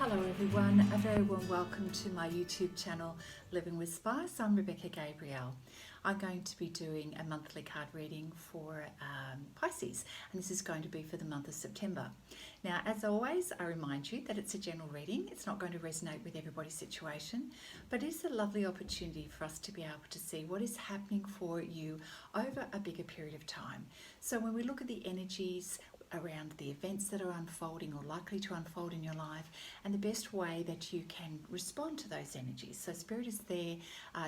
Hello everyone, a very warm welcome to my YouTube channel Living with Spice. I'm Rebecca Gabrielle. I'm going to be doing a monthly card reading for Pisces, and this is going to be for the month of September. Now, as always, I remind you that it's a general reading. It's not going to resonate with everybody's situation, but it's a lovely opportunity for us to be able to see what is happening for you over a bigger period of time. So when we look at the energies around the events that are unfolding or likely to unfold in your life, and the best way that you can respond to those energies. So Spirit is there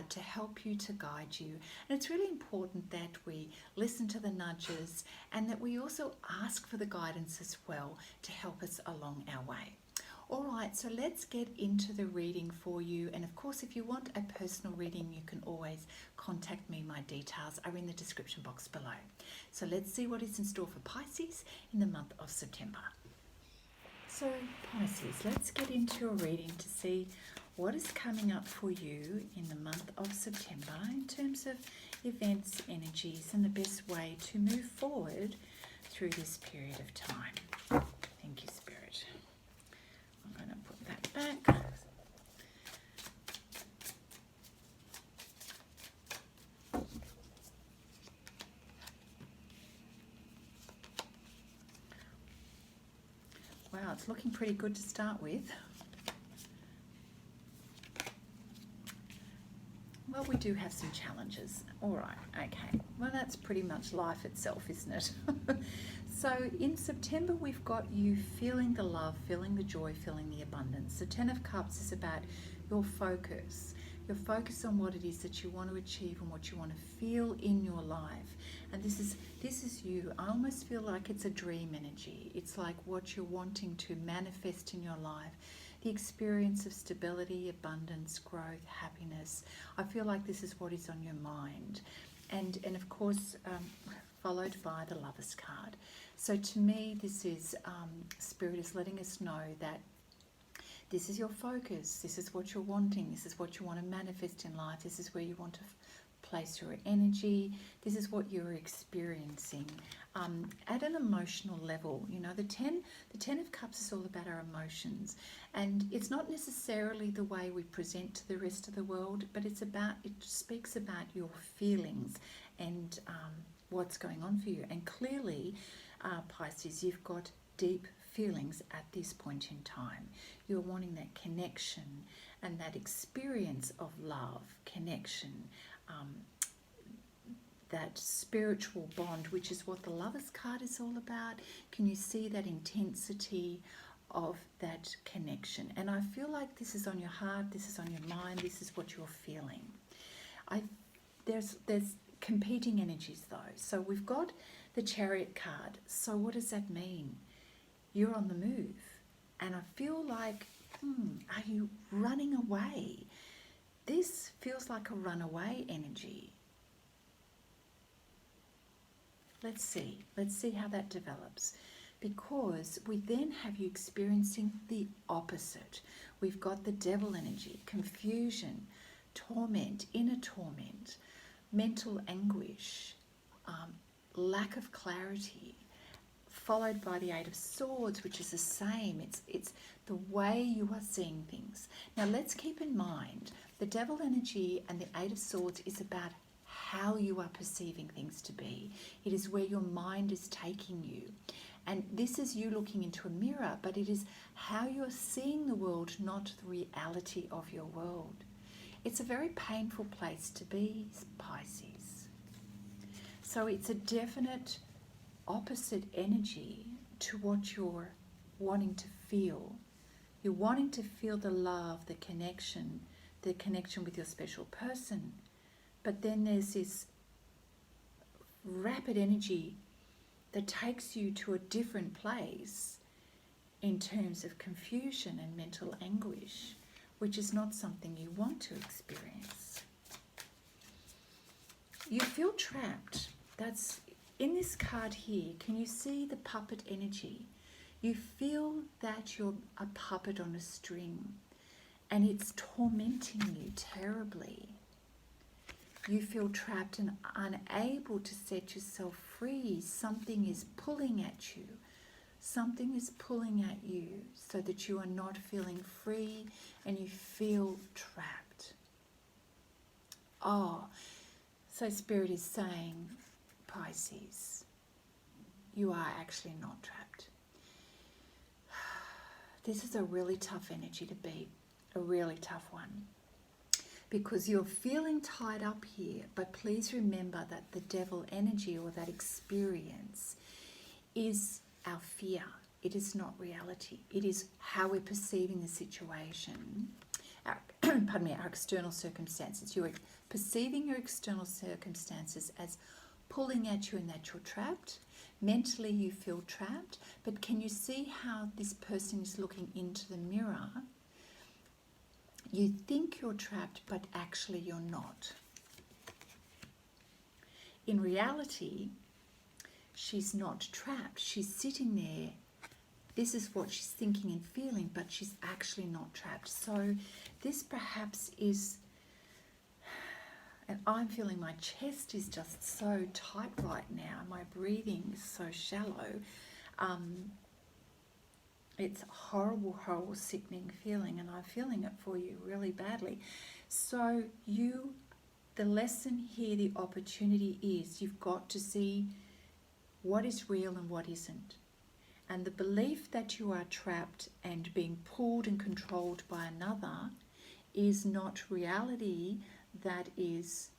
to help you, to guide you, and it's really important that we listen to the nudges and that we also ask for the guidance as well to help us along our way. All right, so let's get into the reading for you. And of course, if you want a personal reading, you can always contact me. My details are in the description box below. So let's see what is in store for Pisces in the month of September. So Pisces, let's get into a reading to see what is coming up for you in the month of September in terms of events, energies, and the best way to move forward through this period of time. Thank you, Spirit. I'm going to put that back. Wow, it's looking pretty good to start with. Well, we do have some challenges. All right, okay. Well, that's pretty much life itself, isn't it? So in September, we've got you feeling the love, feeling the joy, feeling the abundance. The Ten of Cups is about your focus on what it is that you want to achieve and what you want to feel in your life. And this is you. I almost feel like it's a dream energy. It's like what you're wanting to manifest in your life. The experience of stability, abundance, growth, happiness. I feel like this is what is on your mind. And of course, followed by the Lover's card. So to me, this is Spirit is letting us know that this is your focus, this is what you're wanting, this is what you want to manifest in life, this is where you want to place your energy, this is what you're experiencing at an emotional level. You know, the Ten of Cups is all about our emotions, and it's not necessarily the way we present to the rest of the world, but it speaks about your feelings and what's going on for you. And clearly, Pisces, you've got deep feelings at this point in time. You're wanting that connection and that experience of love, connection, that spiritual bond, which is what the Lover's card is all about. Can you see that intensity of that connection? And I feel like this is on your heart, this is on your mind, this is what you're feeling. There's competing energies though. So we've got the Chariot card. So what does that mean? You're on the move, and I feel like, are you running away? This feels like a runaway energy. Let's see how that develops, because we then have you experiencing the opposite. We've got the Devil energy, confusion, torment, inner torment, mental anguish, lack of clarity, followed by the Eight of Swords, which is the same. It's the way you are seeing things. Now let's keep in mind the Devil energy and the Eight of Swords is about how you are perceiving things to be. It is where your mind is taking you. And this is you looking into a mirror, but it is how you're seeing the world, not the reality of your world. It's a very painful place to be, Pisces. So it's a definite opposite energy to what you're wanting to feel. You're wanting to feel the love, the connection with your special person. But then there's this rapid energy that takes you to a different place in terms of confusion and mental anguish, which is not something you want to experience. You feel trapped. That's in this card here. Can you see the puppet energy? You feel that you're a puppet on a string and it's tormenting you terribly. You feel trapped and unable to set yourself free. Something is pulling at you. Something is pulling at you so that you are not feeling free and you feel trapped. Oh, so Spirit is saying, Pisces, you are actually not trapped. This is a really tough energy to be, a really tough one, because you're feeling tied up here, but please remember that the devil energy, or that experience, is our fear. It is not reality. It is how we're perceiving the situation, our external circumstances. You're perceiving your external circumstances as pulling at you and that you're trapped. Mentally you feel trapped, but can you see how this person is looking into the mirror? You think you're trapped, but actually you're not. In reality, she's not trapped. She's sitting there. This is what she's thinking and feeling, but she's actually not trapped. So this perhaps is, and I'm feeling my chest is just so tight right now. My breathing is so shallow. It's a horrible, horrible, sickening feeling, and I'm feeling it for you really badly. So the lesson here, the opportunity is you've got to see what is real and what isn't. And the belief that you are trapped and being pulled and controlled by another is not reality. That is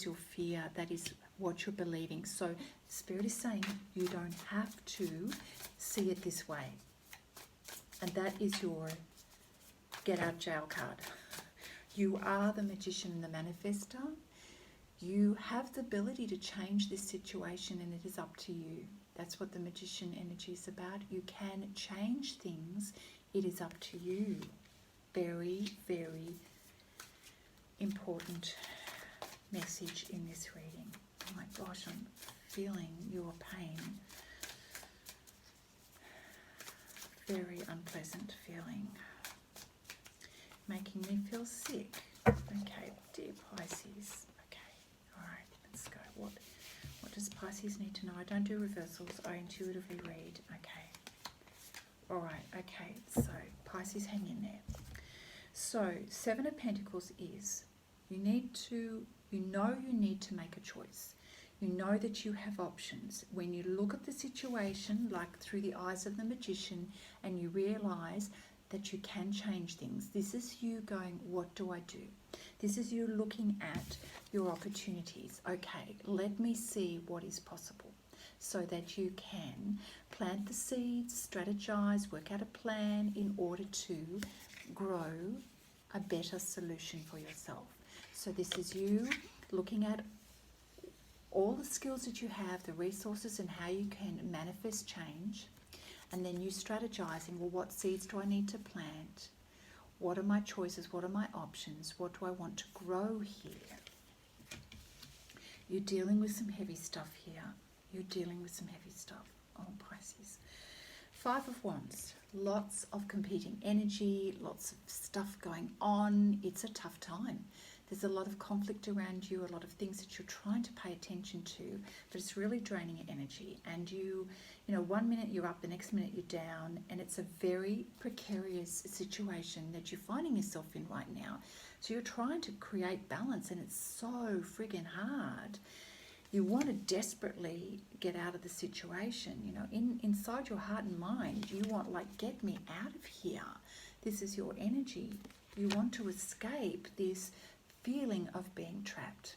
your fear. That is what you're believing. So Spirit is saying you don't have to see it this way. And that is your get out jail card. You are the magician and the manifestor. You have the ability to change this situation, and it is up to you. That's what the magician energy is about. You can change things. It is up to you. Very, very important message in this reading. Oh my gosh, I'm feeling your pain. Very unpleasant feeling. Making me feel sick. Okay, dear Pisces. Okay, all right, let's go. What does Pisces need to know? I don't do reversals. I intuitively read. Okay. All right, okay. So Pisces, hang in there. So Seven of Pentacles is you need to make a choice. You know that you have options. When you look at the situation like through the eyes of the magician and you realize that you can change things, this is you going, what do I do? This is you looking at your opportunities. Okay, let me see what is possible, so that you can plant the seeds, strategize, work out a plan in order to grow a better solution for yourself. So this is you looking at all the skills that you have, the resources, and how you can manifest change. And then you strategizing, well, what seeds do I need to plant? What are my choices? What are my options? What do I want to grow here? You're dealing with some heavy stuff here. You're dealing with some heavy stuff. Oh, Pisces. Five of Wands. Lots of competing energy, lots of stuff going on. It's a tough time. There's a lot of conflict around you, a lot of things that you're trying to pay attention to, but it's really draining your energy. And you know, 1 minute you're up, the next minute you're down, and it's a very precarious situation that you're finding yourself in right now. So you're trying to create balance, and it's so friggin' hard. You want to desperately get out of the situation, you know, inside your heart and mind. You want, like, get me out of here. This is your energy. You want to escape this feeling of being trapped.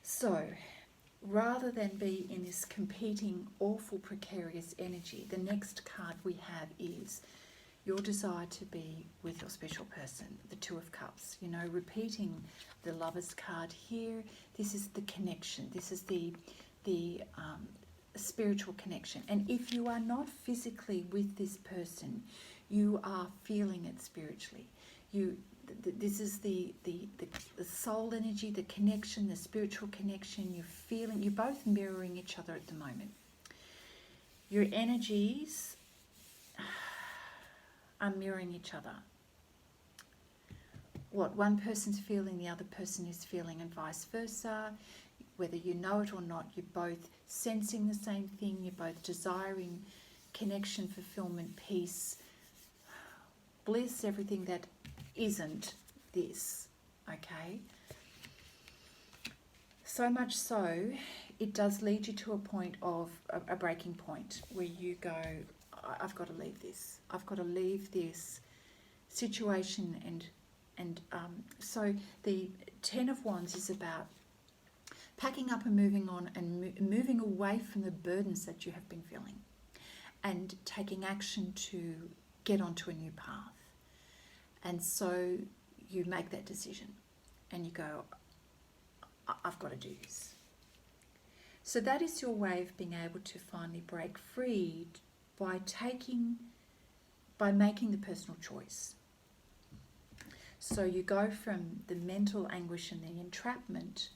So rather than be in this competing, awful, precarious energy, the next card we have is your desire to be with your special person, the Two of Cups. You know, repeating the Lover's card here, this is the connection. This is the spiritual connection. And if you are not physically with this person, you are feeling it spiritually. This is the soul energy, the connection, the spiritual connection. You're both mirroring each other at the moment. Your energies are mirroring each other. What one person's feeling, the other person is feeling, and vice versa. whether you know it or not, you're both sensing the same thing, you're both desiring connection, fulfillment, peace, bliss, everything that isn't this, okay? So much so, it does lead you to a point of a breaking point where you go, I've got to leave this. I've got to leave this situation. And so the Ten of Wands is about packing up and moving on and moving away from the burdens that you have been feeling and taking action to get onto a new path. And so you make that decision and you go, I've got to do this. So that is your way of being able to finally break free by making the personal choice. So you go from the mental anguish and the entrapment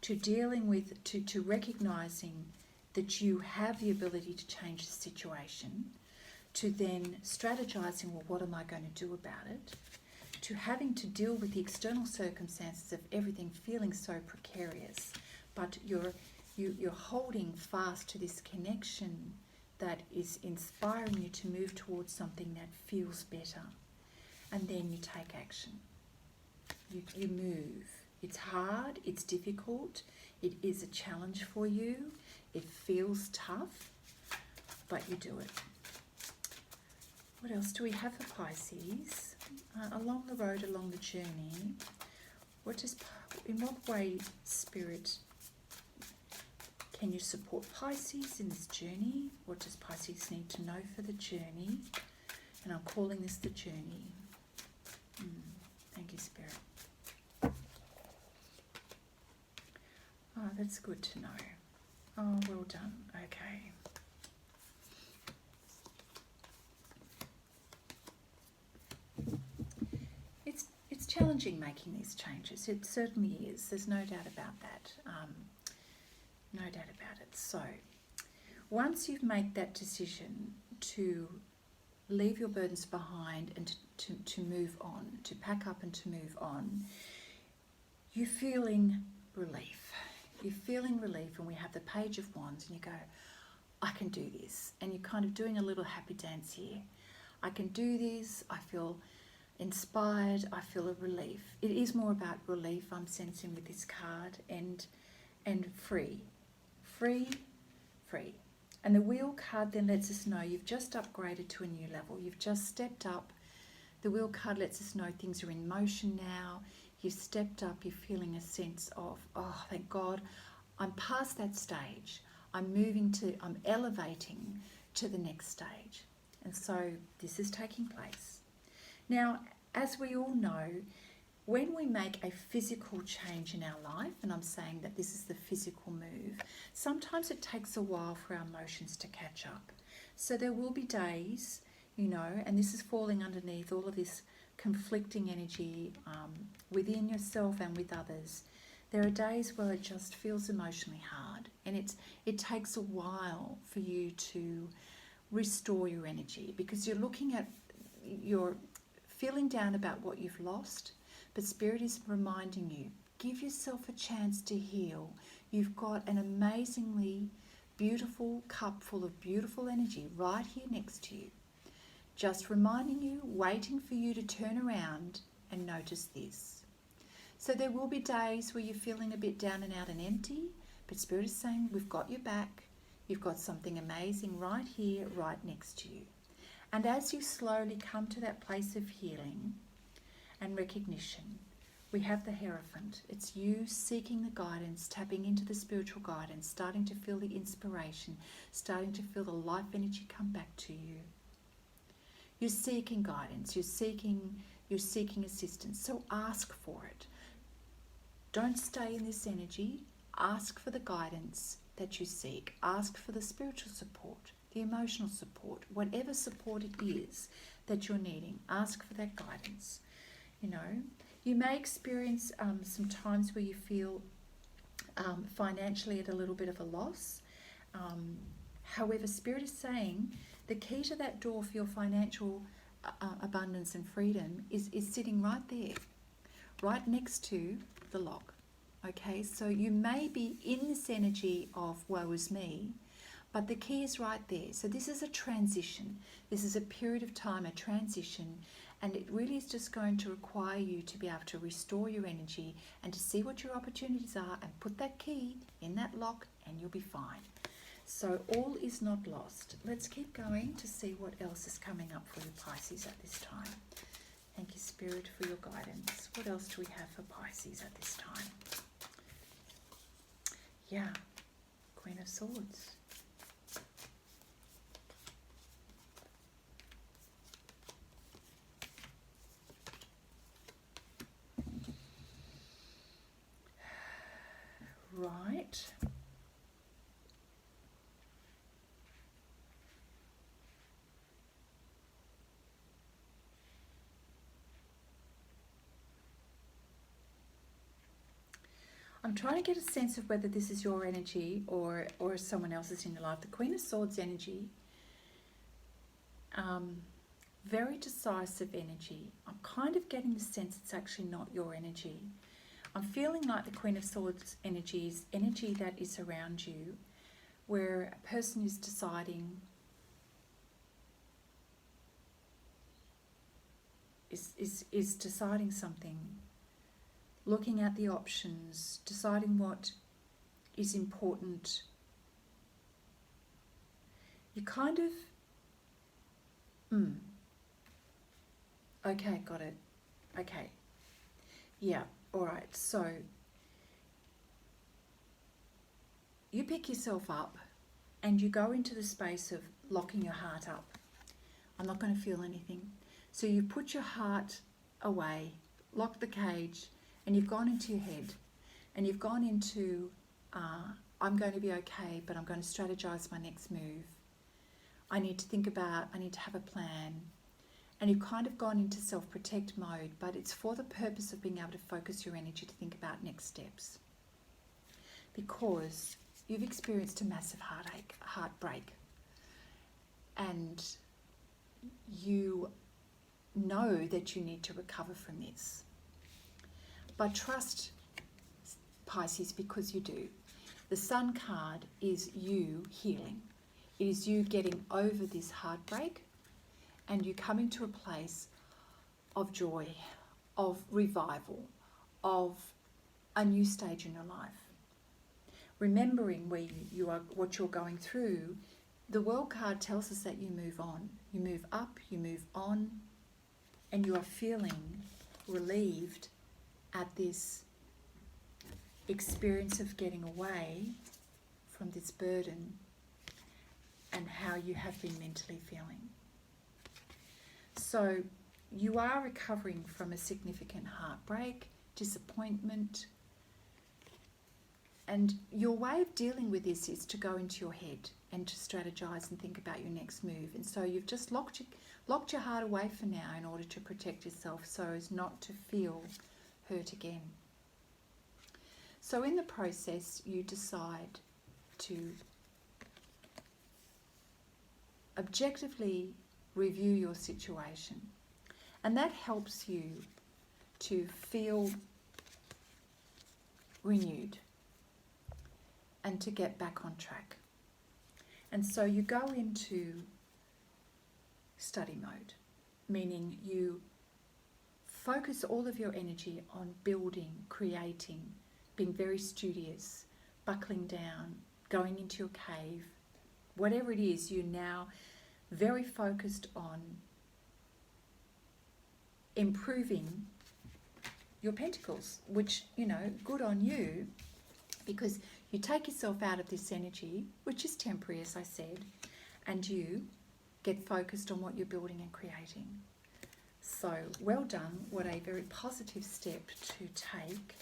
to dealing with, to recognizing that you have the ability to change the situation, to then strategizing, well, what am I going to do about it, to having to deal with the external circumstances of everything feeling so precarious, but you're holding fast to this connection that is inspiring you to move towards something that feels better. And then you take action. You move. It's hard, it's difficult, it is a challenge for you, it feels tough, but you do it. What else do we have for Pisces? Along the road, along the journey, in what way, Spirit, can you support Pisces in this journey? What does Pisces need to know for the journey? And I'm calling this the journey. Thank you, Spirit. Oh, that's good to know. Oh, well done. Okay. It's challenging making these changes. It certainly is. There's no doubt about that. No doubt about it. So, once you've made that decision to leave your burdens behind and to move on, to pack up and to move on, you're feeling relief. You're feeling relief, and we have the Page of Wands, and you go, I can do this. And you're kind of doing a little happy dance here. I can do this. I feel inspired. I feel a relief. It is more about relief, I'm sensing with this card, and free. Free. And the Wheel card then lets us know you've just upgraded to a new level. You've just stepped up. The Wheel card lets us know things are in motion now. You've stepped up. You're feeling a sense of, oh, thank God, I'm past that stage. I'm elevating to the next stage. And so this is taking place. Now, as we all know, when we make a physical change in our life, and I'm saying that this is the physical move, sometimes it takes a while for our emotions to catch up. So there will be days, and this is falling underneath all of this conflicting energy within yourself and with others. There are days where it just feels emotionally hard, and it takes a while for you to restore your energy, because you're feeling down about what you've lost. But Spirit is reminding you, give yourself a chance to heal. You've got an amazingly beautiful cup full of beautiful energy right here next to you. Just reminding you, waiting for you to turn around and notice this. So there will be days where you're feeling a bit down and out and empty, but Spirit is saying, we've got your back. You've got something amazing right here, right next to you. And as you slowly come to that place of healing and recognition, we have the Hierophant. It's you seeking the guidance, tapping into the spiritual guidance, starting to feel the inspiration, starting to feel the life energy come back to you. You're seeking guidance, you're seeking assistance, so ask for it. Don't stay in this energy. Ask for the guidance that you seek. Ask for the spiritual support, the emotional support, whatever support it is that you're needing. Ask for that guidance. You may experience some times where you feel financially at a little bit of a loss. However, Spirit is saying the key to that door for your financial abundance and freedom is sitting right there, right next to the lock. Okay, so you may be in this energy of woe is me, but the key is right there. So this is a transition. This is a period of time, a transition, and it really is just going to require you to be able to restore your energy and to see what your opportunities are and put that key in that lock and you'll be fine. So all is not lost. Let's keep going to see what else is coming up for you, Pisces, at this time. Thank you, Spirit, for your guidance. What else do we have for Pisces at this time? Yeah, Queen of Swords. Right. I'm trying to get a sense of whether this is your energy or someone else's in your life. The Queen of Swords energy, very decisive energy. I'm kind of getting the sense it's actually not your energy. I'm feeling like the Queen of Swords energy is energy that is around you, where a person is deciding, is deciding something, looking at the options, deciding what is important. You kind of, okay, got it. Okay, yeah, all right. So you pick yourself up and you go into the space of locking your heart up. I'm not going to feel anything. So you put your heart away, lock the cage, and you've gone into your head and you've gone into, I'm going to be okay, but I'm going to strategize my next move. I need to think about, I need to have a plan. And you've kind of gone into self-protect mode, but it's for the purpose of being able to focus your energy to think about next steps. Because you've experienced a massive heartbreak, and you know that you need to recover from this. But trust, Pisces, because you do. The Sun card is you healing. It is you getting over this heartbreak and you coming to a place of joy, of revival, of a new stage in your life. Remembering where you are, what you're going through, the World card tells us that you move on. You move up, you move on, and you are feeling relieved at this experience of getting away from this burden and how you have been mentally feeling. So you are recovering from a significant heartbreak, disappointment, and your way of dealing with this is to go into your head and to strategize and think about your next move. And so you've just locked your heart away for now in order to protect yourself so as not to feel hurt again. So in the process, you decide to objectively review your situation, and that helps you to feel renewed and to get back on track. And so you go into study mode, meaning you focus all of your energy on building, creating, being very studious, buckling down, going into your cave, whatever it is, you're now very focused on improving your pentacles, which, you know, good on you, because you take yourself out of this energy, which is temporary, as I said, and you get focused on what you're building and creating. So well done. What a very positive step to take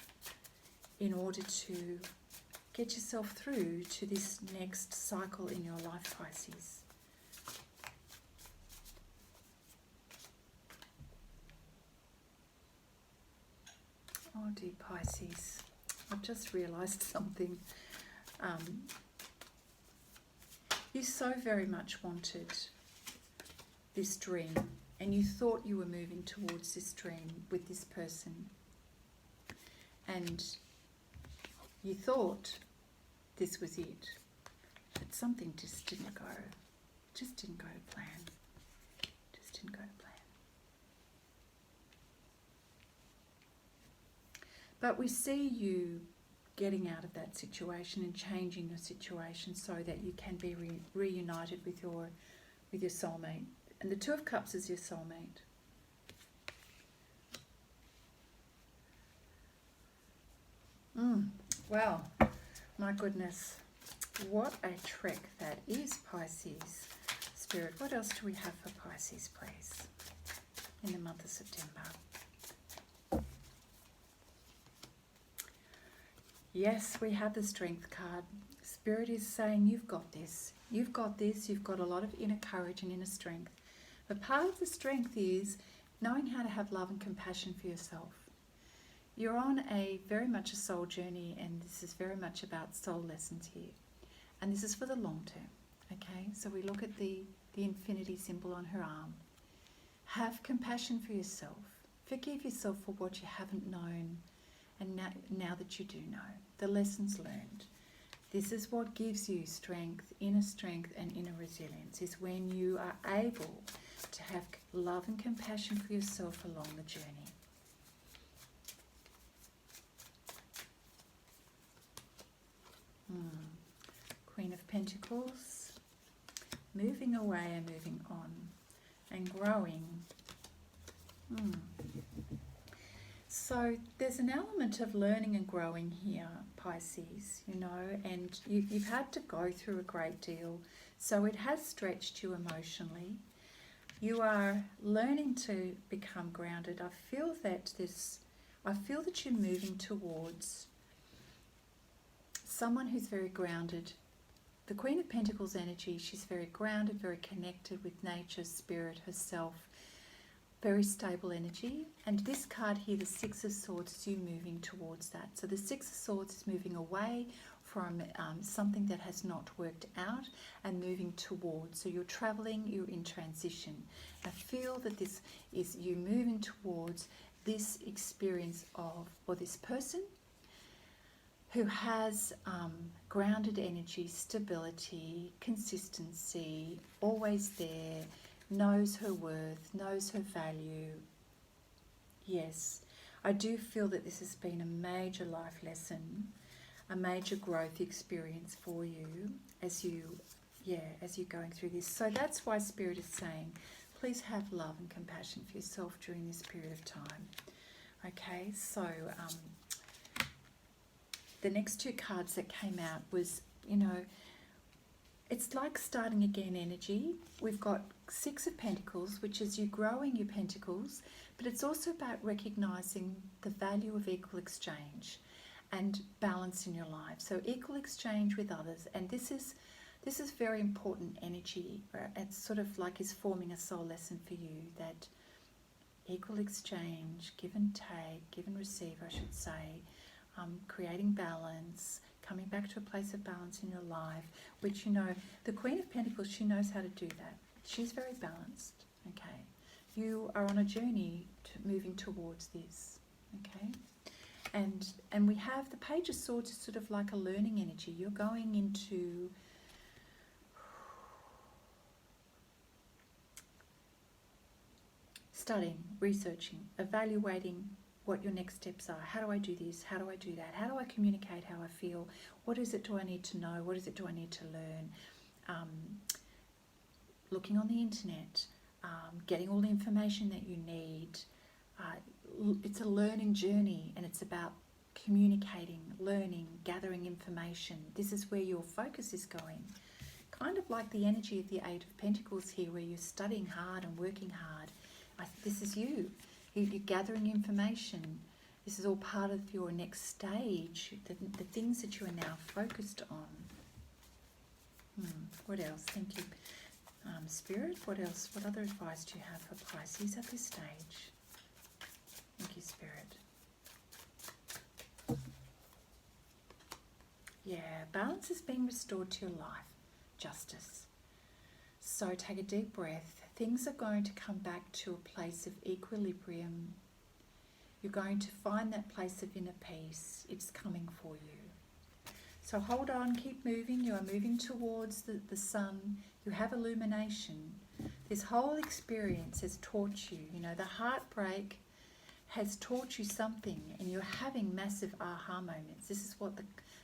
in order to get yourself through to this next cycle in your life, Pisces. Oh dear Pisces, I've just realised something. You so very much wanted this dream, and you thought you were moving towards this dream with this person, and You thought this was it, but something just didn't go. Just didn't go to plan. Just didn't go to plan. But we see you getting out of that situation and changing your situation so that you can be reunited with your soulmate. And the Two of Cups is your soulmate. Well, my goodness, what a trek that is, Pisces. Spirit, what else do we have for Pisces, please, in the month of September? Yes, we have the Strength card. Spirit is saying you've got this. You've got this. You've got a lot of inner courage and inner strength. But part of the strength is knowing how to have love and compassion for yourself. You're on a very much a soul journey, and this is very much about soul lessons here. And this is for the long term, okay? So we look at the infinity symbol on her arm. Have compassion for yourself. Forgive yourself for what you haven't known, and now that you do know, the lessons learned. This is what gives you strength and inner resilience, is when you are able to have love and compassion for yourself along the journey. Queen of Pentacles, moving away and moving on and growing. So there's an element of learning and growing here, Pisces, you know, and you've had to go through a great deal, so it has stretched you emotionally. You are learning to become grounded. I feel that you're moving towards someone who's very grounded. The Queen of Pentacles energy, she's very grounded, very connected with nature, spirit, herself, very stable energy. And this card here, the Six of Swords, is you moving towards that. So the Six of Swords is moving away from something that has not worked out and moving towards. So you're traveling, you're in transition. I feel that this is you moving towards this experience of, or this person who has grounded energy, stability, consistency, always there, knows her worth, knows her value. Yes, I do feel that this has been a major life lesson, a major growth experience for you as you're going through this. So that's why Spirit is saying, please have love and compassion for yourself during this period of time. Okay, so the next two cards that came out was, you know, it's like starting again energy. We've got Six of Pentacles, which is you growing your pentacles, but it's also about recognizing the value of equal exchange and balance in your life. So equal exchange with others, and this is very important energy. It's sort of like is forming a soul lesson for you, that equal exchange, give and take, give and receive, I should say. Creating balance, coming back to a place of balance in your life, which, you know, the Queen of Pentacles, she knows how to do that. She's very balanced, okay? You are on a journey to moving towards this, okay? And we have the Page of Swords is sort of like a learning energy. You're going into studying, researching, evaluating what your next steps are. How do I do this? How do I do that? How do I communicate how I feel? What is it do I need to know? What is it do I need to learn? Looking on the internet, getting all the information that you need. It's a learning journey, and it's about communicating, learning, gathering information. This is where your focus is going. Kind of like the energy of the Eight of Pentacles here, where you're studying hard and working hard. This is you. You're gathering information. This is all part of your next stage, the things that you are now focused on. What else? Thank you, Spirit. What else? What other advice do you have for Pisces at this stage? Thank you, Spirit. Yeah, balance is being restored to your life. Justice. So take a deep breath. Things are going to come back to a place of equilibrium. You're going to find that place of inner peace. It's coming for you. So hold on, keep moving. You are moving towards the sun. You have illumination. This whole experience has taught you, the heartbreak has taught you something, and you're having massive aha moments. This is what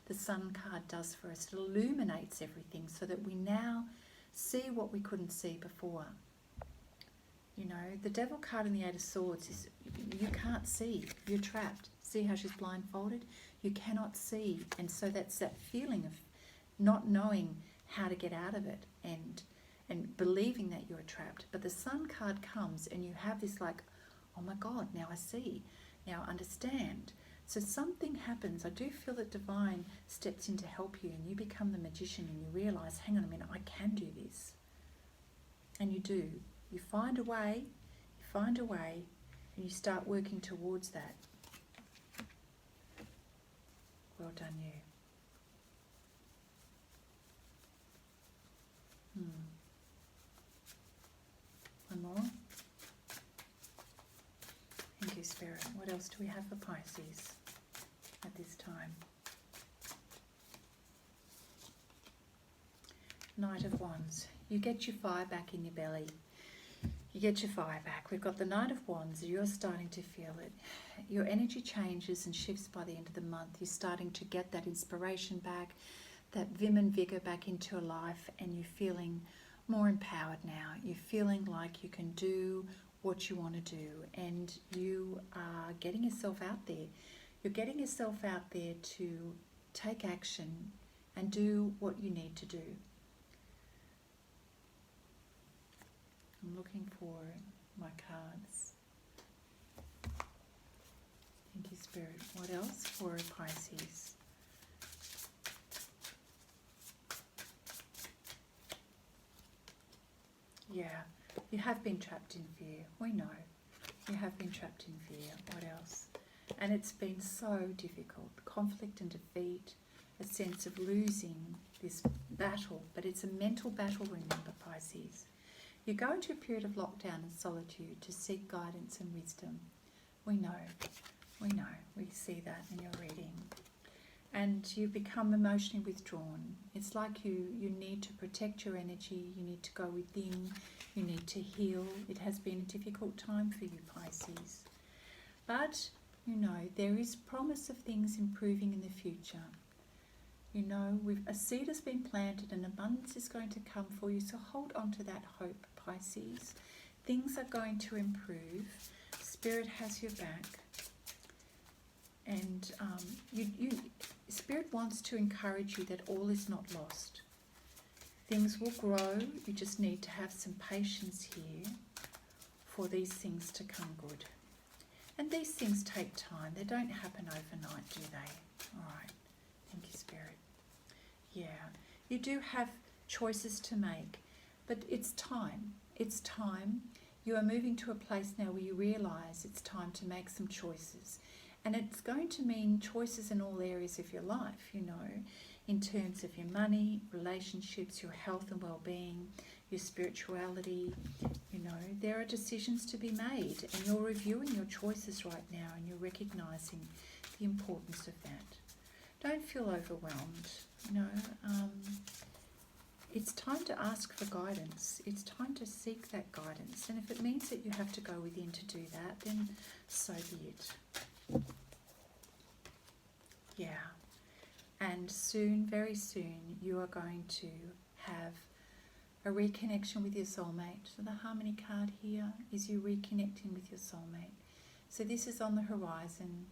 the sun card does for us. It illuminates everything so that we now see what we couldn't see before. The devil card in the Eight of Swords is you can't see. You're trapped. See how she's blindfolded? You cannot see. And so that's that feeling of not knowing how to get out of it and believing that you're trapped. But the sun card comes and you have this like, oh my God, now I see. Now I understand. So something happens. I do feel that divine steps in to help you, and you become the magician and you realize, hang on a minute, I can do this. And you do. You find a way, and you start working towards that. Well done, you. One more. Thank you, Spirit. What else do we have for Pisces at this time? Knight of Wands. You get your fire back in your belly. You get your fire back. We've got the Knight of Wands. You're starting to feel it. Your energy changes and shifts by the end of the month. You're starting to get that inspiration back, that vim and vigour back into your life, and you're feeling more empowered now. You're feeling like you can do what you want to do, and you are getting yourself out there. You're getting yourself out there to take action and do what you need to do. I'm looking for my cards. Thank you, Spirit. What else for Pisces? Yeah, you have been trapped in fear. We know. You have been trapped in fear. What else? And it's been so difficult. Conflict and defeat, a sense of losing this battle. But it's a mental battle, remember, Pisces. You go into a period of lockdown and solitude to seek guidance and wisdom. We know. We see that in your reading. And you become emotionally withdrawn. It's like you need to protect your energy. You need to go within. You need to heal. It has been a difficult time for you, Pisces. But, there is promise of things improving in the future. A seed has been planted and abundance is going to come for you. So hold on to that hope, Pisces. Things are going to improve. Spirit has your back. And Spirit wants to encourage you that all is not lost. Things will grow. You just need to have some patience here for these things to come good. And these things take time. They don't happen overnight, do they? All right. Thank you, Spirit. Yeah, you do have choices to make, but it's time. It's time. You are moving to a place now where you realise it's time to make some choices. And it's going to mean choices in all areas of your life, in terms of your money, relationships, your health and well-being, your spirituality. There are decisions to be made, and you're reviewing your choices right now, and you're recognising the importance of that. Don't feel overwhelmed. It's time to ask for guidance. It's time to seek that guidance. And if it means that you have to go within to do that, then so be it. Yeah. And soon, very soon, you are going to have a reconnection with your soulmate. So the Harmony card here is you reconnecting with your soulmate. So this is on the horizon.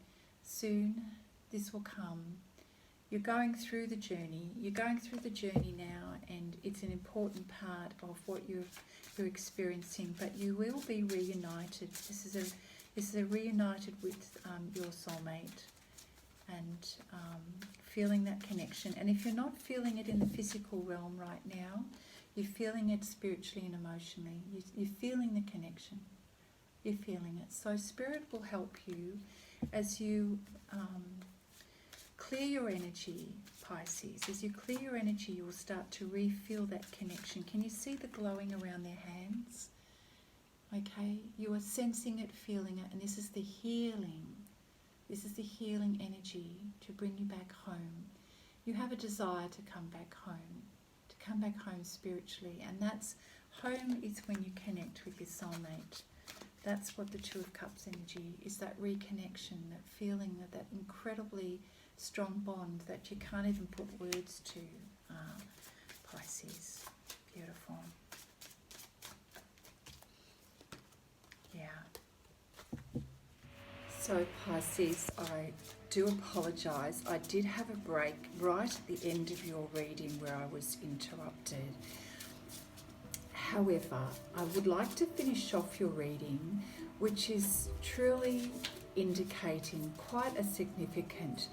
Soon, this will come. You're going through the journey. You're going through the journey now, and it's an important part of what you're experiencing. But you will be reunited. This is a reunited with your soulmate, and feeling that connection. And if you're not feeling it in the physical realm right now, you're feeling it spiritually and emotionally. You're feeling the connection. You're feeling it. So Spirit will help you as you clear your energy, Pisces. As you clear your energy, you will start to re-feel that connection. Can you see the glowing around their hands? Okay, you are sensing it, feeling it, and this is the healing. This is the healing energy to bring you back home. you have a desire to come back home spiritually, and that's home is when you connect with your soulmate. That's what the Two of Cups energy is, that reconnection, that feeling, that incredibly strong bond that you can't even put words to. Pisces, beautiful. Yeah. So Pisces, I do apologise. I did have a break right at the end of your reading where I was interrupted. However, I would like to finish off your reading, which is truly indicating quite a significant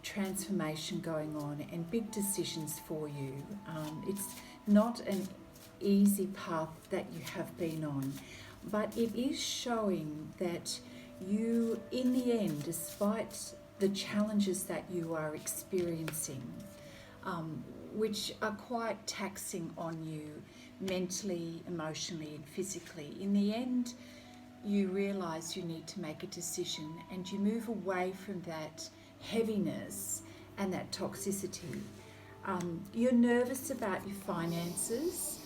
transformation going on and big decisions for you. It's not an easy path that you have been on, but it is showing that you, in the end, despite the challenges that you are experiencing, which are quite taxing on you mentally, emotionally and physically, in the end you realise you need to make a decision and you move away from that heaviness and that toxicity. You're nervous about your finances,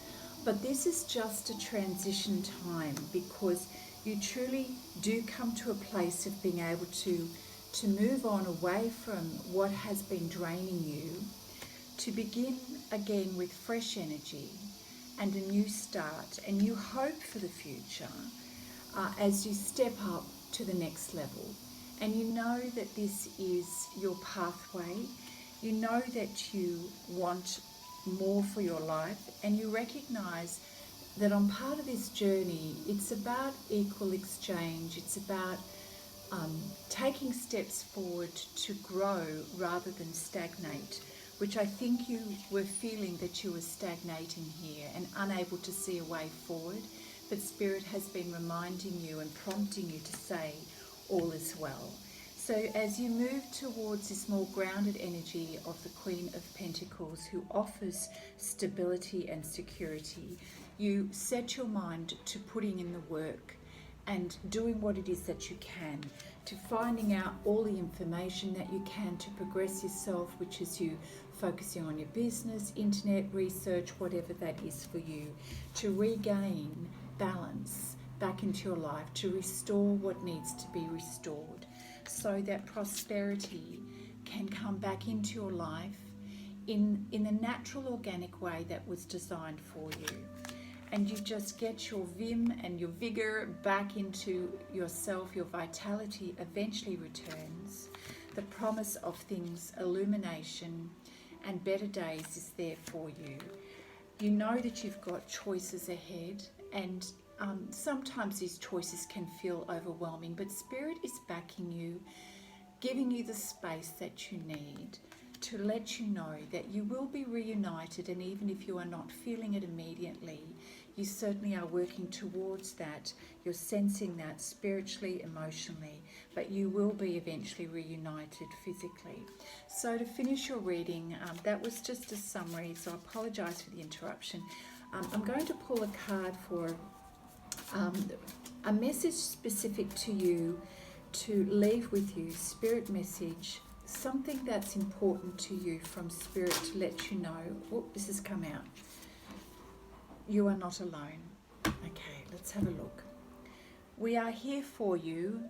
but this is just a transition time, because you truly do come to a place of being able to move on away from what has been draining you, to begin again with fresh energy and a new start, and new hope for the future as you step up to the next level. And you know that this is your pathway. You know that you want more for your life, and you recognise that on part of this journey, it's about equal exchange. It's about taking steps forward to grow rather than stagnate, which I think you were feeling that you were stagnating here and unable to see a way forward. But Spirit has been reminding you and prompting you to say, all is well. So as you move towards this more grounded energy of the Queen of Pentacles, who offers stability and security, you set your mind to putting in the work and doing what it is that you can, to finding out all the information that you can to progress yourself, which is you focusing on your business, internet research, whatever that is for you, to regain balance back into your life, to restore what needs to be restored, so that prosperity can come back into your life in the natural, organic way that was designed for you. And you just get your vim and your vigor back into yourself. Your vitality eventually returns. The promise of things, illumination and better days is there for you. You know that you've got choices ahead, and sometimes these choices can feel overwhelming, but Spirit is backing you, giving you the space that you need to let you know that you will be reunited. And even if you are not feeling it immediately, you certainly are working towards that. You're sensing that spiritually, emotionally, but you will be eventually reunited physically. So to finish your reading, that was just a summary, so I apologise for the interruption. I'm going to pull a card for a message specific to you, to leave with you, Spirit message, something that's important to you from Spirit to let you know. Oh, this has come out. You are not alone. Okay, let's have a look. We are here for you.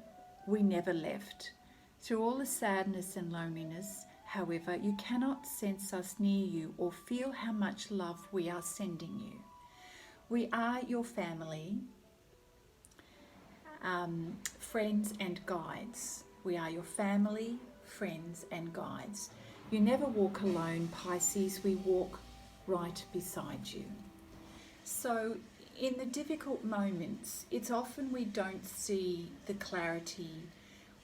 We never left. Through all the sadness and loneliness, however, you cannot sense us near you or feel how much love we are sending you. We are your family, friends and guides. We are your family, friends and guides. You never walk alone, Pisces. We walk right beside you. So in the difficult moments, it's often we don't see the clarity,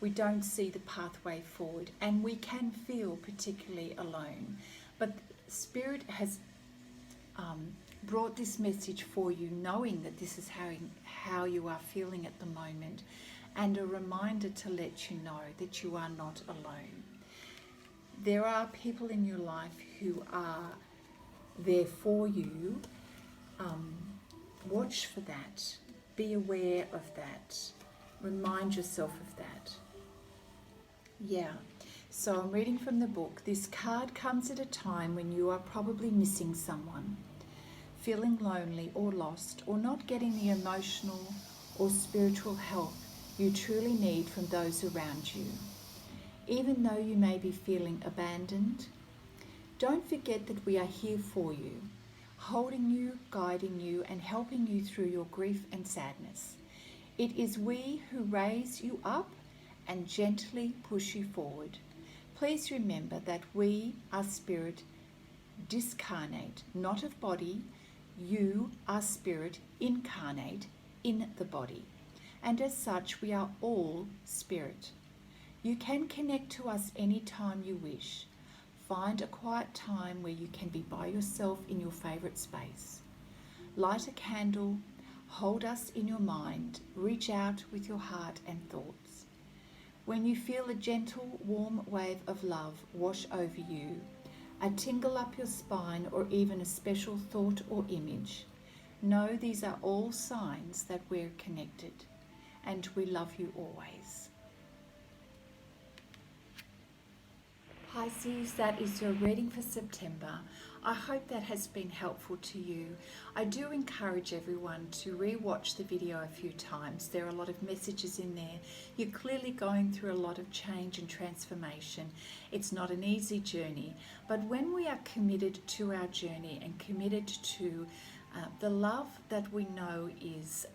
we don't see the pathway forward, and we can feel particularly alone. But Spirit has brought this message for you, knowing that this is how you are feeling at the moment, and a reminder to let you know that you are not alone. There are people in your life who are there for you. Watch for that. Be aware of that. Remind yourself of that. Yeah. So I'm reading from the book. This card comes at a time when you are probably missing someone, feeling lonely or lost, or not getting the emotional or spiritual help you truly need from those around you. Even though you may be feeling abandoned, don't forget that we are here for you, holding you, guiding you, and helping you through your grief and sadness. It is we who raise you up and gently push you forward. Please remember that we are spirit discarnate, not of body. You are spirit incarnate in the body. And as such, we are all spirit. You can connect to us anytime you wish. Find a quiet time where you can be by yourself in your favorite space. Light a candle, hold us in your mind, reach out with your heart and thoughts. When you feel a gentle, warm wave of love wash over you, a tingle up your spine, or even a special thought or image, know these are all signs that we're connected, and we love you always. Pisces, that is your reading for September. I hope that has been helpful to you. I do encourage everyone to re-watch the video a few times. There are a lot of messages in there. You're clearly going through a lot of change and transformation. It's not an easy journey, but when we are committed to our journey and committed to the love that we know is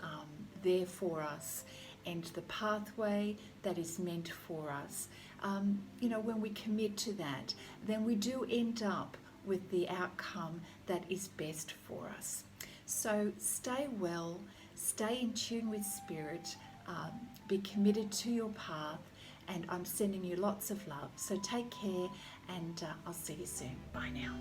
there for us, and the pathway that is meant for us, when we commit to that, then we do end up with the outcome that is best for us. So stay well, stay in tune with spirit, be committed to your path, and I'm sending you lots of love. So take care, and I'll see you soon. Bye now.